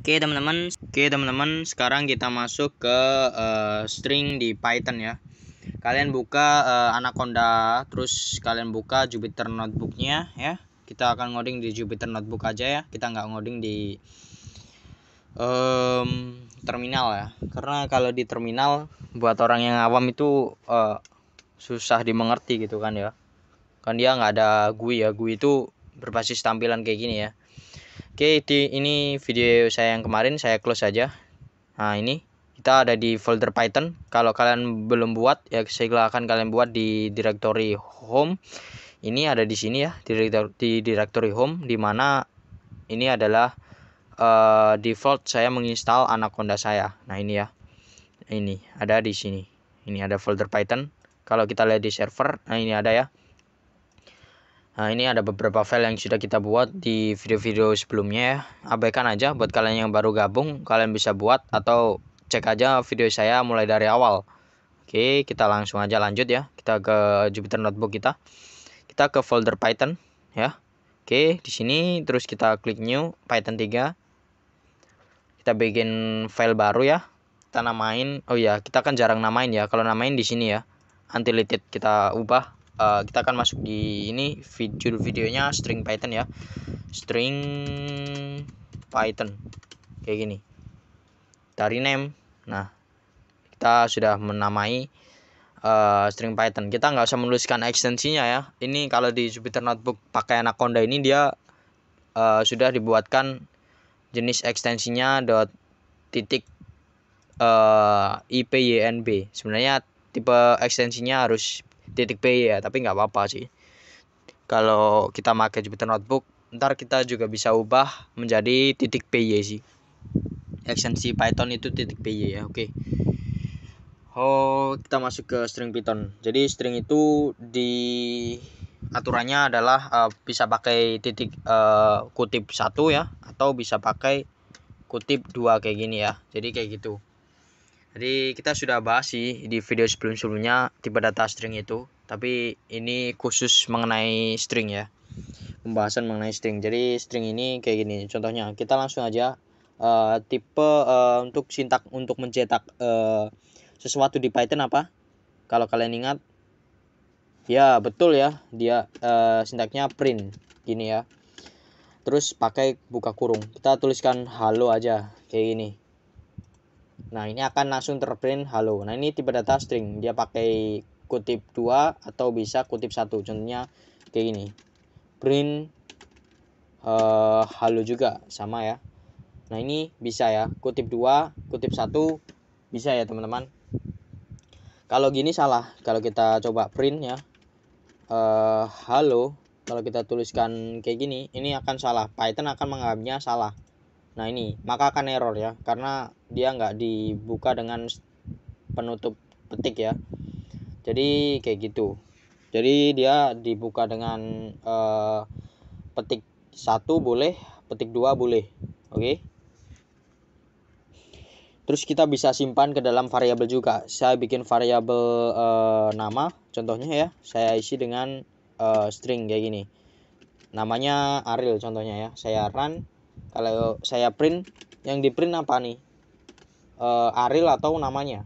Oke teman-teman, sekarang kita masuk ke string di Python ya. Kalian buka Anaconda, terus kalian buka Jupyter Notebooknya ya. Kita akan ngoding di Jupyter Notebook aja ya. Kita nggak ngoding di terminal ya. Karena kalau di terminal buat orang yang awam itu susah dimengerti gitu kan ya. Kan dia nggak ada GUI ya. GUI itu berbasis tampilan kayak gini ya. Oke, ini video saya yang kemarin saya close saja. Nah, ini kita ada di folder Python. Kalau kalian belum buat ya silakan kalian buat di directory home. Ini ada di sini ya, di directory home, di mana ini adalah default saya menginstal Anaconda saya. Nah, ini ya. Ini ada di sini. Ini ada folder Python. Kalau kita lihat di server, nah ini ada ya. Nah, ini ada beberapa file yang sudah kita buat di video-video sebelumnya ya. Abaikan aja buat kalian yang baru gabung, kalian bisa buat atau cek aja video saya mulai dari awal. Oke, kita langsung aja lanjut ya. Kita ke Jupyter Notebook kita. Kita ke folder Python ya. Oke, di sini terus kita klik new Python 3. Kita bikin file baru ya. Kita namain, oh ya, kita kan jarang namain ya. Kalau namain di sini ya. Untitled kita ubah. Kita akan masuk di ini judul videonya string Python ya, string Python kayak gini, dari name. Nah, kita sudah menamai string Python. Kita nggak usah menuliskan ekstensinya ya. Ini kalau di Jupyter Notebook pakai Anaconda ini dia sudah dibuatkan jenis ekstensinya .ipynb. Sebenarnya tipe ekstensinya harus .py ya, tapi nggak apa-apa sih. Kalau kita pakai Jupyter Notebook, ntar kita juga bisa ubah menjadi .py sih. Ekstensi Python itu .py ya, oke. Kita masuk ke string Python. Jadi string itu di aturannya adalah bisa pakai kutip 1 ya, atau bisa pakai kutip 2 kayak gini ya. Jadi kayak gitu. Jadi kita sudah bahas sih di video sebelumnya tipe data string itu, tapi ini khusus mengenai string ya, pembahasan mengenai string. Jadi string ini kayak gini contohnya. Kita langsung aja tipe untuk sintak untuk mencetak sesuatu di Python apa? Kalau kalian ingat, ya betul ya, dia sintaknya print gini ya. Terus pakai buka kurung. Kita tuliskan halo aja kayak gini. Nah, ini akan langsung terprint halo. Nah, ini tipe data string. Dia pakai kutip 2 atau bisa kutip 1. Contohnya kayak gini. Print halo juga sama ya. Nah, ini bisa ya. Kutip 2, kutip 1 bisa ya, teman-teman. Kalau gini salah. Kalau kita coba print ya. Halo, kalau kita tuliskan kayak gini, ini akan salah. Python akan menganggapnya salah. Nah, ini maka akan error ya, karena dia nggak dibuka dengan penutup petik ya. Jadi kayak gitu. Jadi dia dibuka dengan petik 1 boleh, petik 2 boleh. Oke. Terus kita bisa simpan ke dalam variabel juga. Saya bikin variabel nama, contohnya ya. Saya isi dengan string kayak gini. Namanya Ariel contohnya ya. Saya run. Kalau saya print, yang di print apa nih? Ariel atau namanya?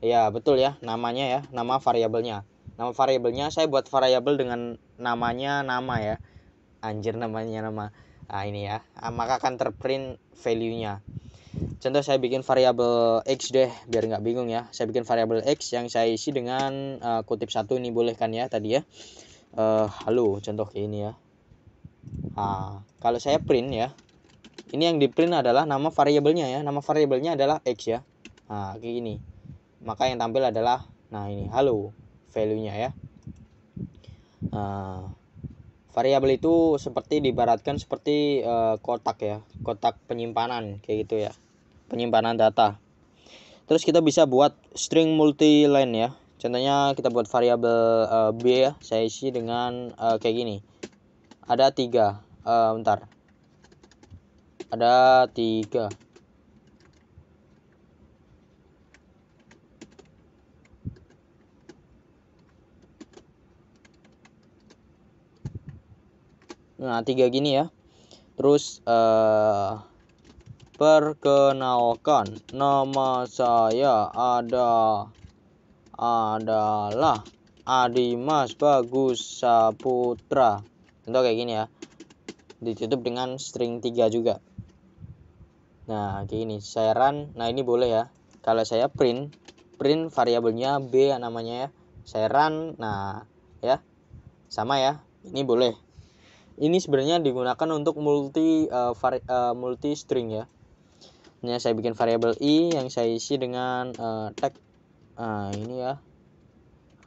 Ya betul ya, namanya ya, nama variabelnya. Nama variabelnya saya buat variabel dengan namanya nama ya. Anjir, namanya nama. Nah, ini ya. Maka akan terprint value-nya. Contoh saya bikin variabel x deh, biar nggak bingung ya. Saya bikin variabel x yang saya isi dengan kutip 1 ini, boleh kan ya tadi ya. Halo, contoh kayak ini ya. Nah, kalau saya print ya, ini yang di print adalah nama variabelnya ya. Nama variabelnya adalah x ya. Nah, kayak gini. Maka yang tampil adalah, nah ini halo value-nya ya. Nah, variabel itu seperti diibaratkan seperti kotak ya, kotak penyimpanan kayak gitu ya, penyimpanan data. Terus kita bisa buat string multi-line ya. Contohnya kita buat variabel b ya, saya isi dengan kayak gini. Ada 3, bentar. Ada 3. Nah, 3 gini ya. Terus Perkenalkan, nama saya adalah Adimas Bagus Saputra. Contoh kayak gini ya. Ditutup dengan string 3 juga. Nah, kayak gini. Saya run. Nah, ini boleh ya. Kalau saya print variabelnya B namanya ya. Saya run. Nah, ya. Sama ya. Ini boleh. Ini sebenarnya digunakan untuk multi string ya. Ini saya bikin variabel i yang saya isi dengan tag ini ya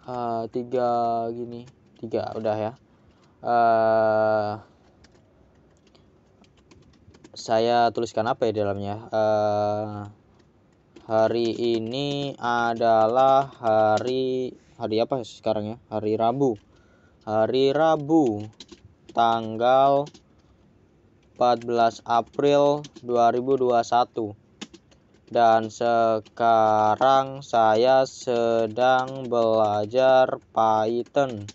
3 gini 3 udah ya. Saya tuliskan apa ya di dalamnya. Hari ini adalah hari apa sekarang ya, hari Rabu tanggal 14 April 2021, dan sekarang saya sedang belajar Python.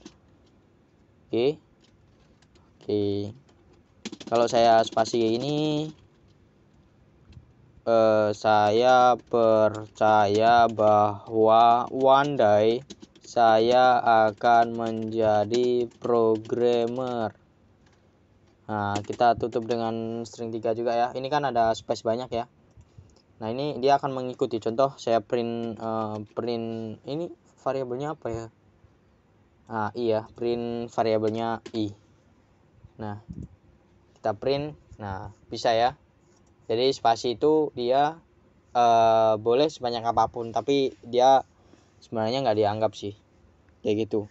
Oke. Kalau saya spasi kayak ini, saya percaya bahwa one day saya akan menjadi programmer. Nah, kita tutup dengan string 3 juga ya. Ini kan ada space banyak ya. Nah, ini dia akan mengikuti. Contoh saya print ini variabelnya apa ya? Nah, iya, print variabelnya i. Nah, kita print. Nah, bisa ya. Jadi spasi itu dia boleh sebanyak apapun, tapi dia sebenarnya nggak dianggap sih. Kayak gitu.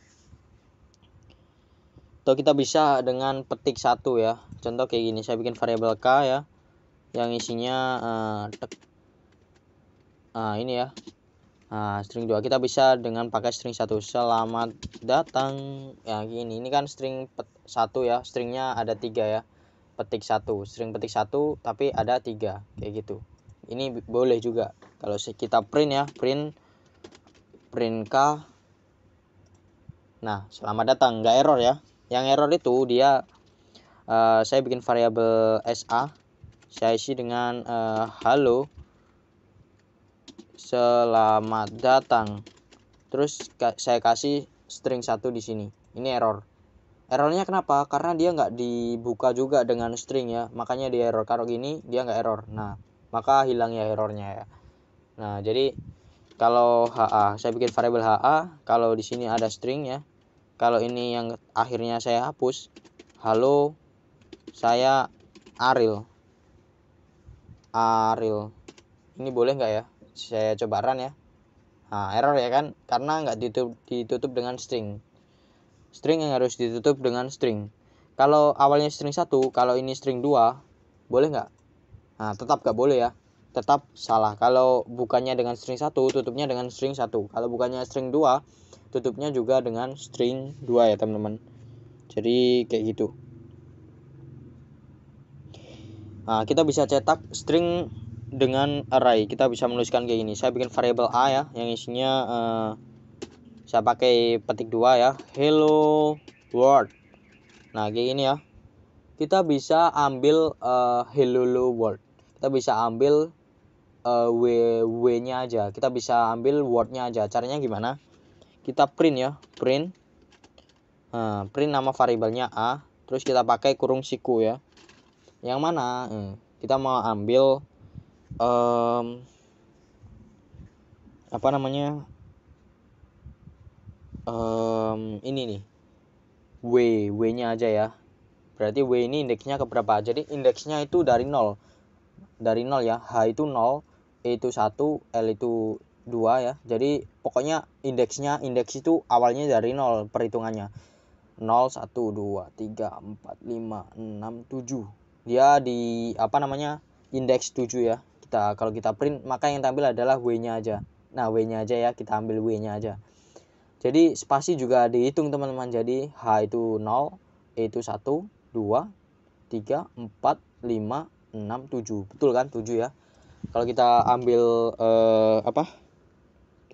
Atau kita bisa dengan petik 1 ya. Contoh kayak gini, saya bikin variabel k ya, yang isinya ini ya. Nah, string 2 kita bisa dengan pakai string 1. Selamat datang. Ya gini. Ini kan string 1 ya. Stringnya ada 3 ya. Petik 1. String petik 1 tapi ada 3 kayak gitu. Ini boleh juga. Kalau kita print ya, print k. Nah, selamat datang, nggak error ya. Yang error itu dia saya bikin variabel sa, saya isi dengan halo selamat datang, terus saya kasih string 1 di sini. Ini errornya kenapa? Karena dia nggak dibuka juga dengan string ya, makanya dia error. Kalau gini dia nggak error. Nah, maka hilang ya errornya ya. Nah, jadi kalau saya bikin variabel kalau di sini ada string ya. Kalau ini yang akhirnya saya hapus, halo saya Ariel. Ini boleh nggak ya? Saya coba run ya. Nah, error ya kan? Karena nggak ditutup dengan string. String yang harus ditutup dengan string. Kalau awalnya string 1, kalau ini string 2, boleh nggak? Nah, tetap nggak boleh ya. Tetap salah. Kalau bukannya dengan string 1, tutupnya dengan string 1. Kalau bukannya string 2, tutupnya juga dengan string 2 ya teman-teman. Jadi kayak gitu. Nah, kita bisa cetak string dengan array. Kita bisa menuliskan kayak gini. Saya bikin variabel a ya, yang isinya saya pakai petik 2 ya. Hello world. Nah, kayak gini ya. Kita bisa ambil hello world. Kita bisa ambil w-nya aja. Kita bisa ambil word-nya aja. Caranya gimana? Kita print ya, print nama variabelnya a, terus kita pakai kurung siku ya. Yang mana kita mau ambil apa namanya, ini nih, w-nya aja ya. Berarti w ini indeksnya ke berapa? Jadi indeksnya itu dari 0 ya. H itu 0, E itu 1, L itu 2 ya. Jadi pokoknya indeks itu awalnya dari 0 perhitungannya. 0, 1, 2, 3, 4, 5, 6, 7. Dia di indeks 7 ya. Kalau kita print, maka yang tampil adalah w-nya aja. Nah, w-nya aja ya, kita ambil w-nya aja. Jadi spasi juga dihitung teman-teman. Jadi H itu 0, E itu 1, 2, 3, 4, 5, 6, 7. Betul kan? 7 ya. Kalau kita ambil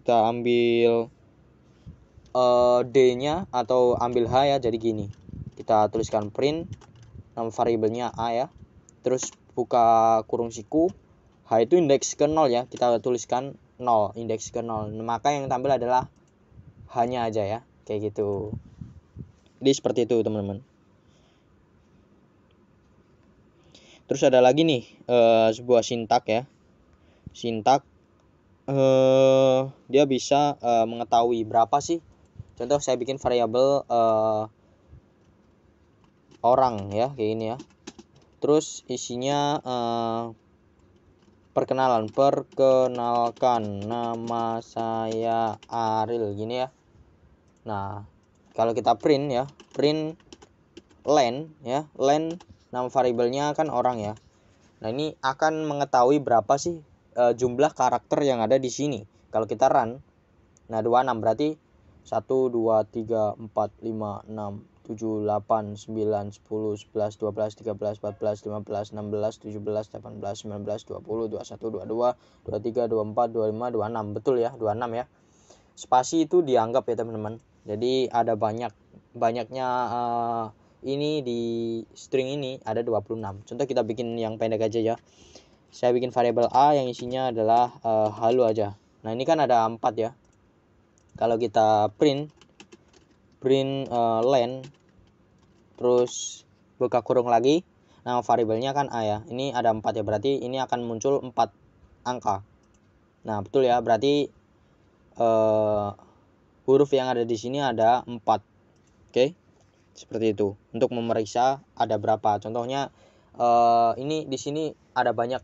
kita ambil D-nya atau ambil H ya, jadi gini. Kita tuliskan print nama variabelnya A ya. Terus buka kurung siku, H itu indeks ke 0 ya, kita tuliskan 0, indeks ke 0, maka yang tampil adalah H-nya aja ya, kayak gitu. Jadi seperti itu teman-teman. Terus ada lagi nih sebuah sintak ya, sintak dia bisa mengetahui berapa sih. Contoh saya bikin variabel orang ya, kayak gini ya. Terus isinya perkenalkan nama saya Ariel gini ya. Nah, kalau kita print ya, print len ya, len nama variabelnya kan orang ya. Nah, ini akan mengetahui berapa sih jumlah karakter yang ada di sini. Kalau kita run, nah 26 berarti 1 2 3 4 5 6 7 8 9 10 11 12 13 14 15 16 17 18 19 20 21 22 23 24 25 26. Betul ya, 26 ya. Spasi itu dianggap ya teman-teman. Jadi ada banyaknya ini di string ini ada 26. Contoh kita bikin yang pendek aja ya. Saya bikin variabel A yang isinya adalah halo aja. Nah, ini kan ada 4 ya. Kalau kita print len terus buka kurung lagi, nama variabelnya kan A ya. Ini ada 4 ya, berarti ini akan muncul 4 angka. Nah, betul ya, berarti huruf yang ada di sini ada 4. Oke. Seperti itu. Untuk memeriksa ada berapa. Contohnya ini di sini ada banyak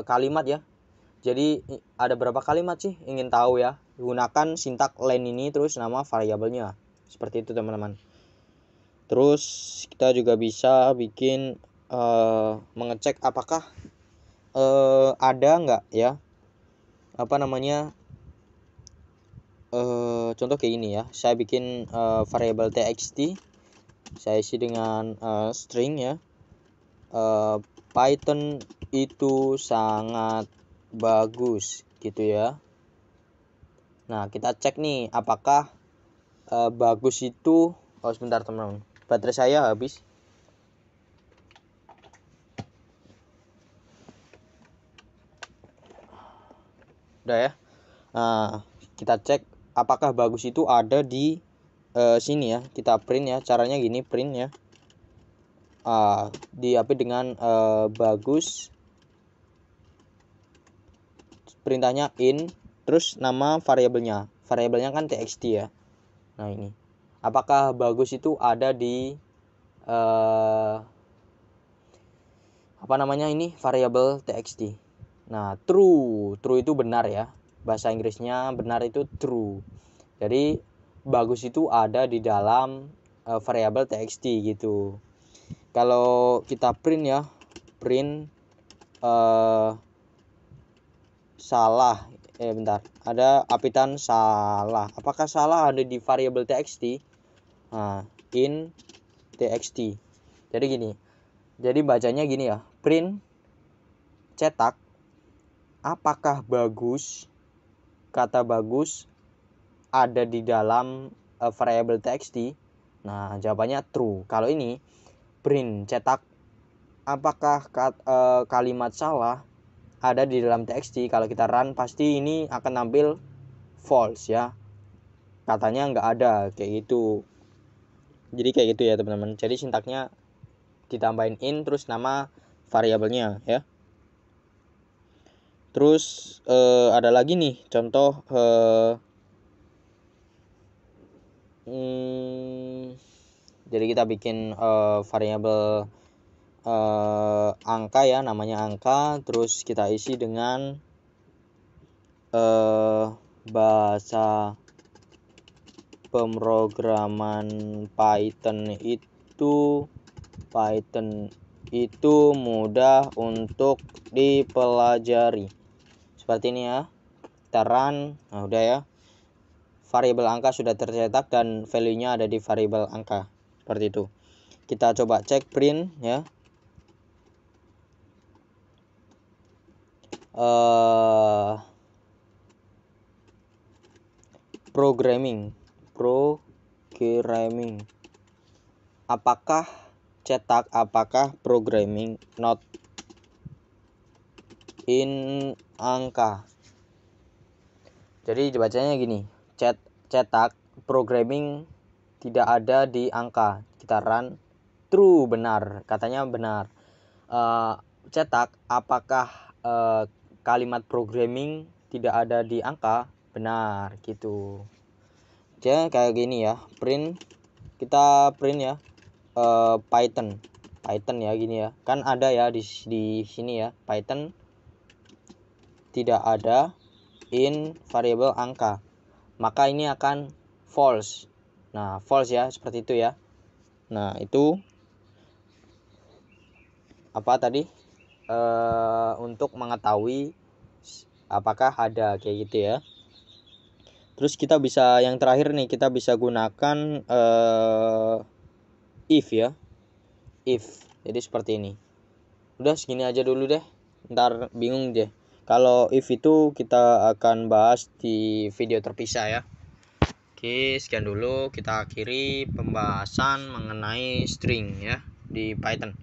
kalimat ya. Jadi ada berapa kalimat sih? Ingin tahu ya. Gunakan sintak len ini terus nama variabelnya. Seperti itu teman-teman. Terus kita juga bisa bikin mengecek apakah ada nggak ya apa namanya contoh kayak gini ya. Saya bikin variabel txt, saya isi dengan string ya. Python itu sangat bagus gitu ya. Nah, kita cek nih apakah bagus itu. Oh, sebentar teman-teman, baterai saya habis. Udah ya. Nah, kita cek apakah bagus itu ada di sini ya. Kita print ya, caranya gini, print ya. Diapit dengan bagus, perintahnya in, terus nama variabelnya kan txt ya. Nah, ini apakah bagus itu ada di apa namanya ini variabel txt. Nah, true itu benar ya, bahasa Inggrisnya benar itu true. Jadi bagus itu ada di dalam variabel txt gitu. Kalau kita print ya, print salah, bentar, ada apitan salah. Apakah salah ada di variabel txt? Nah, in txt. Jadi gini, jadi bacanya gini ya, print cetak apakah bagus, kata bagus ada di dalam variabel txt. Nah, jawabannya true. Kalau ini print cetak apakah kalimat salah ada di dalam txt. Kalau kita run pasti ini akan tampil false ya, katanya nggak ada, kayak gitu. Jadi kayak gitu ya teman-teman. Jadi sintaknya ditambahin in terus nama variabelnya ya. Terus ada lagi nih contoh jadi kita bikin variabel angka ya, namanya angka, terus kita isi dengan bahasa pemrograman Python itu mudah untuk dipelajari. Seperti ini ya. Kita run. Nah, udah ya. Variabel angka sudah tercetak dan value-nya ada di variabel angka. Seperti itu. Kita coba cek print ya. Programming. Apakah cetak, apakah programming not in angka. Jadi dibacanya gini, cetak programming tidak ada di angka. Kita run, true, benar, katanya benar. Cetak apakah kalimat programming tidak ada di angka, benar gitu. Jadi kayak gini ya, kita print ya, Python ya, gini ya, kan ada ya di sini ya, Python tidak ada in variabel angka, maka ini akan false. Nah, false ya, seperti itu ya. Nah, itu apa tadi, untuk mengetahui apakah ada kayak gitu ya. Terus kita bisa, yang terakhir nih, kita bisa gunakan if ya, if. Jadi seperti ini. Udah segini aja dulu deh, ntar bingung deh. Kalau if itu kita akan bahas di video terpisah ya. Oke, sekian dulu, kita akhiri pembahasan mengenai string ya di Python.